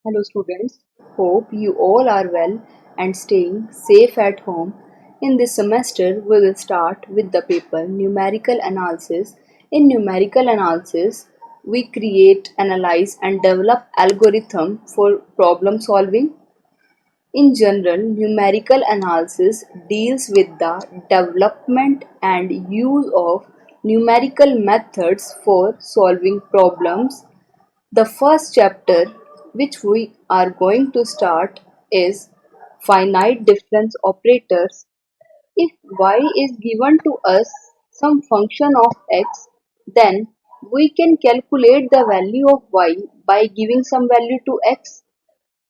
Hello students, hope you all are well and staying safe at home. In this semester, we will start with the paper Numerical Analysis. In numerical analysis, we create, analyze and develop algorithm for problem solving. In general, numerical analysis deals with the development and use of numerical methods for solving problems. The first chapter, which we are going to start, is finite difference operators. If y is given to us some function of x, then we can calculate the value of y by giving some value to x.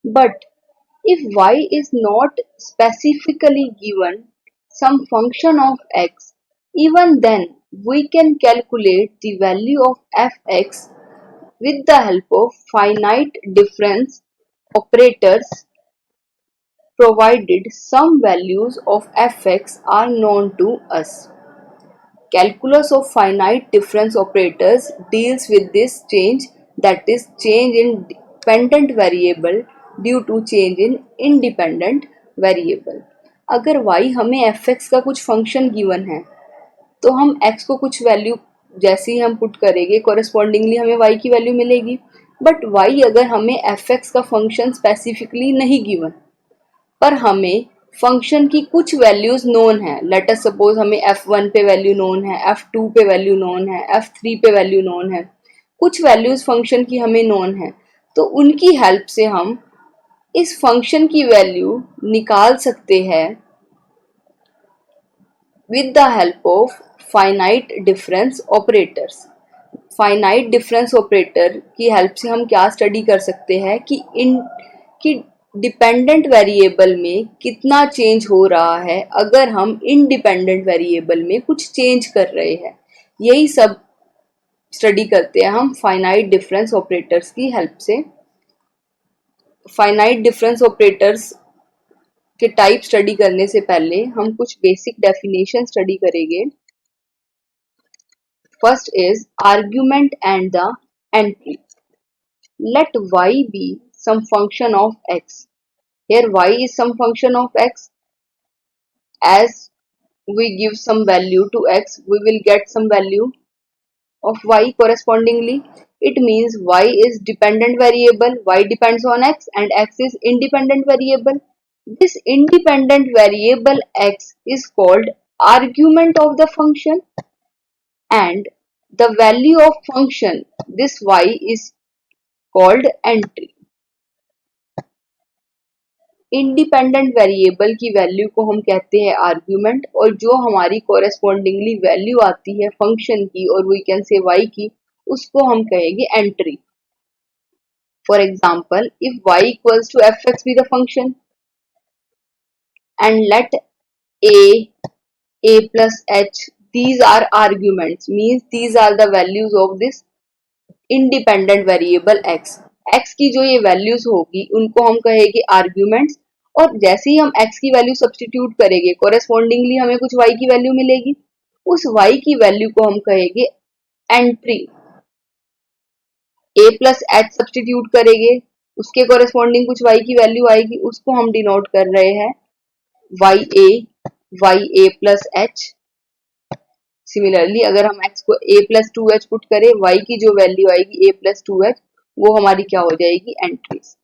But if y is not specifically given some function of x, even then we can calculate the value of fx with the help of finite difference operators, provided some values of fx are known to us. Calculus of finite difference operators deals with this change, that is change in dependent variable due to change in independent variable. अगर y हमें fx का कुछ function given है तो हम x को कुछ value जैसे ही हम पुट करेंगे कॉरेस्पॉन्डिंगली हमें y की वैल्यू मिलेगी. बट y अगर हमें fx का फंक्शन स्पेसिफिकली नहीं गिवन पर हमें फंक्शन की कुछ वैल्यूज नोन है, लेट अस सपोज हमें f1 पे वैल्यू नोन है, f2 पे वैल्यू नोन है, f3 पे वैल्यू नोन है, कुछ वैल्यूज फंक्शन की हमें नोन है, तो उनकी हेल्प से हम इस फंक्शन की वैल्यू निकाल सकते हैं with the help of finite difference operators. Finite difference operator की हेल्प से हम क्या स्टडी कर सकते हैं कि डिपेंडेंट वेरिएबल में कितना चेंज हो रहा है अगर हम इनडिपेंडेंट वेरिएबल में कुछ चेंज कर रहे हैं. यही सब स्टडी करते हैं हम फाइनाइट डिफरेंस ऑपरेटर्स की हेल्प से. फाइनाइट डिफरेंस ऑपरेटर्स के टाइप स्टडी करने से पहले हम कुछ बेसिक डेफिनेशन स्टडी करेंगे. First is argument and the entry. Let y be some function of x. Here y is some function of x. As we give some value to x, we will get some value of y correspondingly. It means y is dependent variable, y depends on x and x is independent variable. This independent variable x is called argument of the function, and the value of function this y is called entry. Independent variable की value को हम कहते हैं argument, और जो हमारी कोरेस्पॉन्डिंगली value आती है फंक्शन की और वी कैन से y की, उसको हम कहेंगे entry. For example, if y equals to fx be the function and let a plus h, these are arguments, means these are the values of this independent variable x. x की जो ये values होगी उनको हम कहेंगे arguments, और जैसे ही हम x की वैल्यू सब्स्टिट्यूट करेंगे कोरेस्पॉन्डिंगली हमें कुछ y की वैल्यू मिलेगी, उस y की वैल्यू को हम कहेंगे entry. a plus h substitute करेंगे, उसके कोरेस्पॉन्डिंग कुछ y की वैल्यू आएगी, उसको हम डिनोट कर रहे हैं ya प्लस h. सिमिलरली अगर हम x को a प्लस 2h पुट करें, y की जो वैल्यू आएगी a प्लस 2h, वो हमारी क्या हो जाएगी एंट्रीज.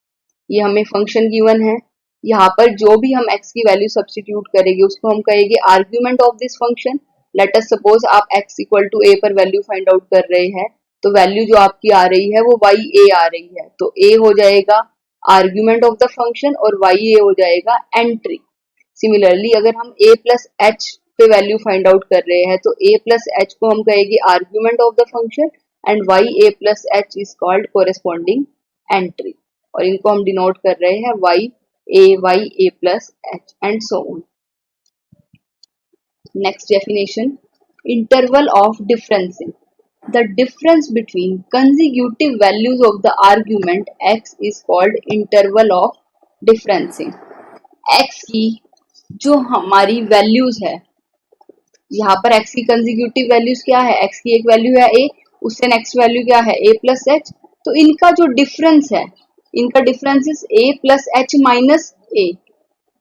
ये हमें फंक्शन गिवन है, यहाँ पर जो भी हम x की वैल्यू सब्स्टिट्यूट करेंगे उसको हम कहेंगे argument of this function. Late us suppose आप x इक्वल टू a पर वैल्यू फाइंड आउट कर रहे हैं, तो वैल्यू जो आपकी आ रही है वो ya आ रही है, तो a हो जाएगा आर्ग्यूमेंट ऑफ द फंक्शन और ya हो जाएगा एंट्री. सिमिलरली अगर हम a प्लस h पे वैल्यू फाइंड आउट कर रहे हैं, तो a प्लस h को हम कहेंगे argument of the function and ya plus h is called corresponding entry, और इनको हम डिनोट कर रहे हैं ya plus h and so on. Next definition, interval of differencing. The difference between consecutive values of the argument x is called interval of differencing. x की जो हमारी values है, यहाँ पर x की कंसेक्यूटिव वैल्यूज क्या है, x की एक वैल्यू है a, उससे नेक्स्ट वैल्यू क्या है a प्लस h, तो इनका जो डिफरेंस है इनका difference is a plus H minus A,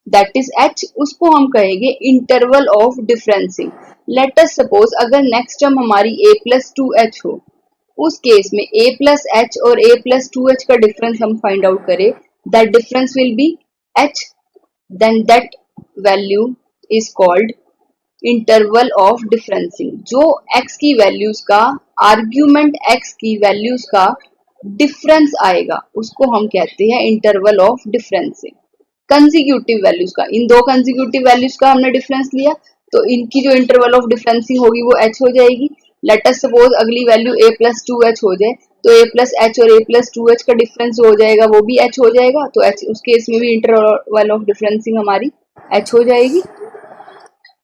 that is h, उसको हम कहेंगे interval of differencing. Let us suppose अगर नेक्स्ट टर्म हमारी a प्लस टू एच हो, उस केस में a प्लस एच और a प्लस टू एच का डिफरेंस हम फाइंड आउट करें, that difference will be h, then that value is called interval of differencing. जो x की वैल्यूज का, आर्ग्यूमेंट x की वैल्यूज का डिफरेंस आएगा उसको हम कहते हैं इंटरवल ऑफ डिफरेंसिंग। कंसेक्यूटिव वैल्यूज का, इन दो कंसेक्यूटिव वैल्यूज का हमने डिफरेंस लिया तो इनकी जो इंटरवल ऑफ डिफरेंसिंग होगी वो h हो जाएगी। लेट अस सपोज अगली value a plus two H हो जाए तो a प्लस एच और a प्लस टू एच का डिफरेंस जो हो जाएगा वो भी h हो जाएगा, तो h उस केस में भी इंटरवल ऑफ डिफरेंसिंग हमारी h हो जाएगी।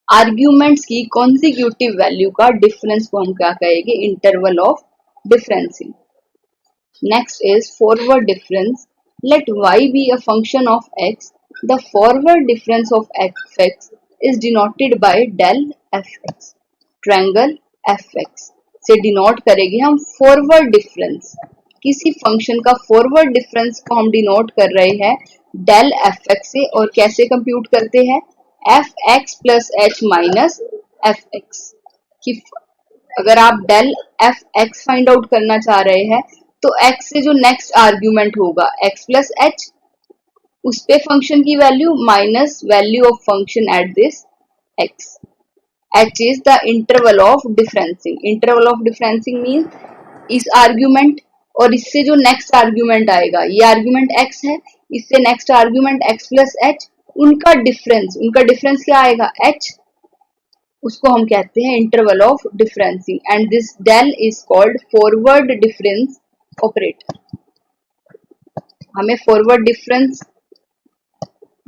आर्ग्यूमेंट्स की कॉन्सिक्यूटिव वैल्यू का डिफरेंस को हम क्या कहेंगे, interval of differencing. Next is forward difference. Let y be a function of x, the forward difference of fx is denoted by del fx। Triangle fx से denote करेंगे हम forward difference. किसी function का forward difference को हम denote कर रहे हैं डेल fx से, और कैसे कंप्यूट करते हैं, fx plus H minus fx की। अगर आप डेल fx फाइंड आउट करना चाह रहे हैं तो x से जो नेक्स्ट आर्ग्यूमेंट होगा x प्लस एच, उस पे फंक्शन की value minus value of function at this x। h is the interval of differencing. Interval of differencing mean इस आर्ग्यूमेंट और इससे जो नेक्स्ट आर्ग्यूमेंट आएगा, ये आर्ग्यूमेंट x है, इससे next argument x plus H, उनका डिफरेंस क्या आएगा, h, उसको हम कहते हैं interval of differencing. And this del is called forward difference operator. हमें फॉरवर्ड डिफरेंस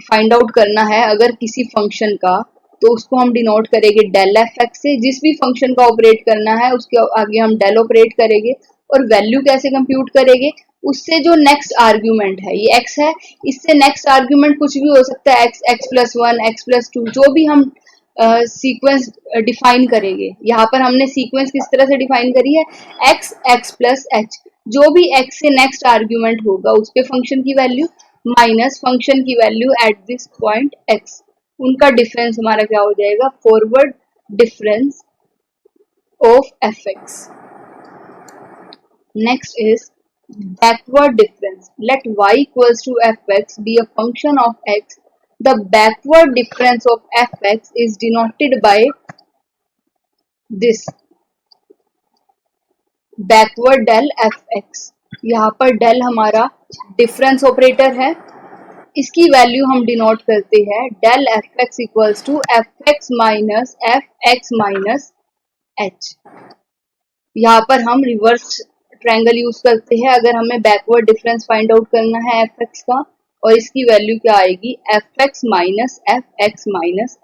फाइंड आउट करना है अगर किसी फंक्शन का, तो उसको हम डिनोट करेंगे डेल एफ एक्स से। जिस भी फंक्शन का ऑपरेट करना है उसके आगे हम डेल ऑपरेट करेंगे, और वैल्यू कैसे कंप्यूट करेंगे, उससे जो नेक्स्ट आर्ग्यूमेंट है, ये x है, इससे नेक्स्ट आर्ग्यूमेंट कुछ भी हो सकता है, x, x plus one, x plus two, जो भी हम सीक्वेंस डिफाइन करेंगे। यहाँ पर हमने सीक्वेंस किस तरह से डिफाइन करी है, x, x प्लस एच, जो भी x से नेक्स्ट आर्ग्यूमेंट होगा उस पे फंक्शन की वैल्यू माइनस फंक्शन की value at this point x, उनका डिफरेंस हमारा क्या हो जाएगा, forward difference of F x. Next is backward difference. Let y equals to fx be a function of x. The backward difference of fx is denoted by this backward del fx। यहाँ पर del हमारा difference operator है, इसकी value हम denote करते हैं del fx equals to fx minus h। यहाँ पर हम रिवर्स ट्रायंगल यूज करते हैं अगर हमें बैकवर्ड डिफरेंस फाइंड आउट करना है एफ एक्स का, और इसकी वैल्यू क्या आएगी, F x minus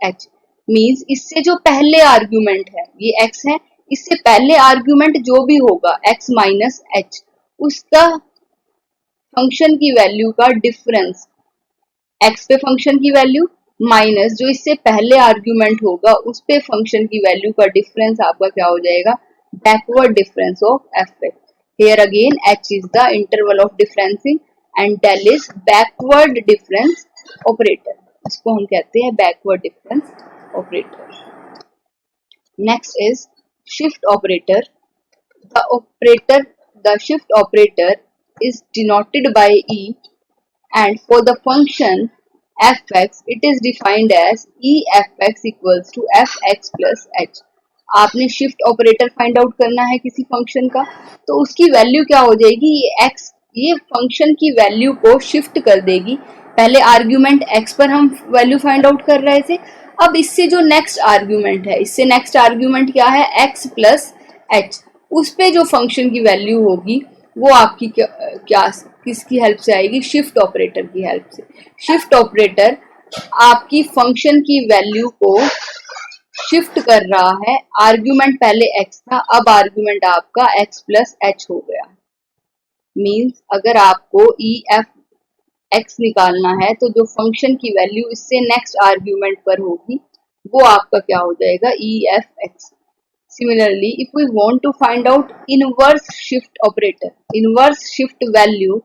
H. Means इससे जो पहले आर्ग्यूमेंट है, ये एक्स है, इससे पहले आर्ग्यूमेंट जो भी होगा एक्स माइनस एच, उसका फंक्शन की वैल्यू का डिफरेंस, एक्स पे फंक्शन की वैल्यू माइनस जो इससे पहले आर्ग्यूमेंट होगा उस पे फंक्शन की वैल्यू का डिफरेंस आपका क्या हो जाएगा, backward difference of F x. Here again h is the interval of differencing and del is backward difference operator, इसको हम कहते हैं backward difference operator। Next is shift operator। The shift operator is denoted by e, and for the function fx it is defined as e fx equals to fx plus h। आपने shift operator find out करना है किसी function का, तो उसकी value क्या हो जाएगी, ये x, ये फंक्शन की वैल्यू को शिफ्ट कर देगी। पहले आर्ग्यूमेंट x पर हम वैल्यू फाइंड आउट कर रहे थे, अब इससे जो नेक्स्ट आर्ग्यूमेंट है, इससे नेक्स्ट आर्ग्यूमेंट क्या है, x प्लस एच, उस पे जो फंक्शन की वैल्यू होगी वो आपकी क्या किसकी हेल्प से आएगी, शिफ्ट ऑपरेटर की हेल्प से। शिफ्ट ऑपरेटर आपकी फंक्शन की वैल्यू को शिफ्ट कर रहा है, आर्ग्यूमेंट पहले x था, अब आर्ग्यूमेंट आपका x प्लस एच हो गया। मीन्स अगर आपको ई एफ एक्स निकालना है तो जो फंक्शन की वैल्यू इससे नेक्स्ट आर्ग्यूमेंट पर होगी वो आपका क्या हो जाएगा, E F x. Similarly, if we want to find out inverse shift operator, inverse shift value,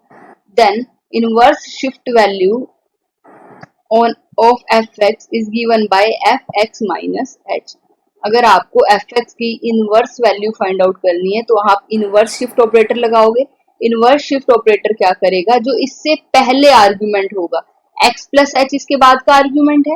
then inverse shift value on off F x is given by F x minus H. अगर आपको F x की inverse value find out करनी है तो आप inverse shift operator लगाओगे। Inverse shift operator क्या करेगा, जो इससे पहले आर्ग्यूमेंट होगा, एक्स प्लस एच इसके बाद का आर्ग्यूमेंट है,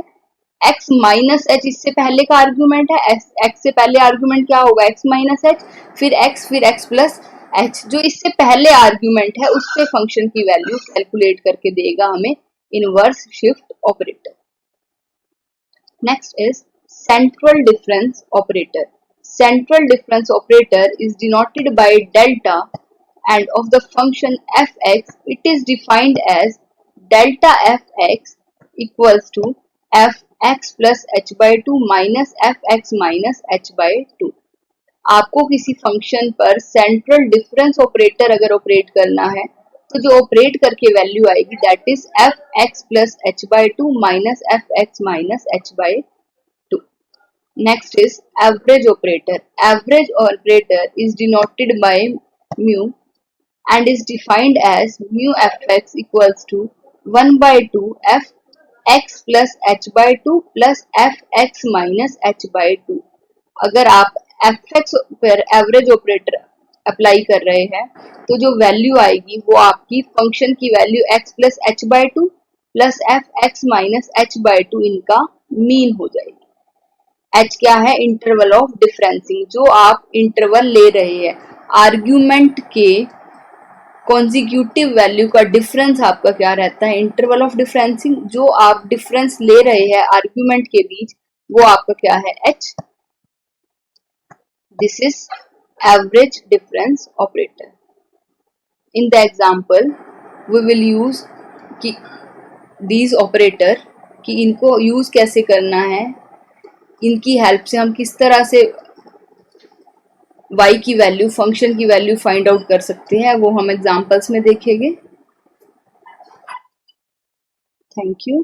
एक्स माइनस एच इससे पहले का आर्ग्यूमेंट है, एक्स से पहले आर्ग्यूमेंट क्या होगा, एक्स माइनस एच, फिर एक्स प्लस एच, जो इससे पहले आर्ग्यूमेंट है उससे फंक्शन की वैल्यू कैलकुलेट करके देगा हमें inverse shift operator. Next is central difference operator. Central difference operator is denoted by delta and of the function fx it is defined as delta fx equals to fx plus h by 2 minus fx minus h by 2। आपको किसी function पर central difference operator अगर operate करना है तो जो operate करके value आएगी that is f x plus h by 2 minus f x minus h by 2। Next is average operator. Average operator is denoted by mu and is defined as mu fx equals to 1 by 2 f x plus h by 2 plus f x minus h by 2। अगर आप F x पर average operator apply कर रहे हैं तो जो value आएगी वो आपकी फंक्शन की value x plus h by 2 plus f x minus h by 2 इनका मीन हो जाएगी। एच क्या है, इंटरवल ऑफ डिफरेंसिंग, जो आप इंटरवल ले रहे हैं आर्ग्यूमेंट के कॉन्जिक्यूटिव वैल्यू का डिफरेंस आपका क्या रहता है, इंटरवल ऑफ डिफरेंसिंग। जो आप डिफरेंस ले रहे हैं आर्ग्यूमेंट के बीच वो आपका क्या है, H. This is average difference operator. In the example, we will use these operator कि इनको यूज कैसे करना है, इनकी हेल्प से हम किस तरह से y की वैल्यू, फंक्शन की वैल्यू फाइंड आउट कर सकते हैं, वो हम एग्जाम्पल्स में देखेंगे। Thank you.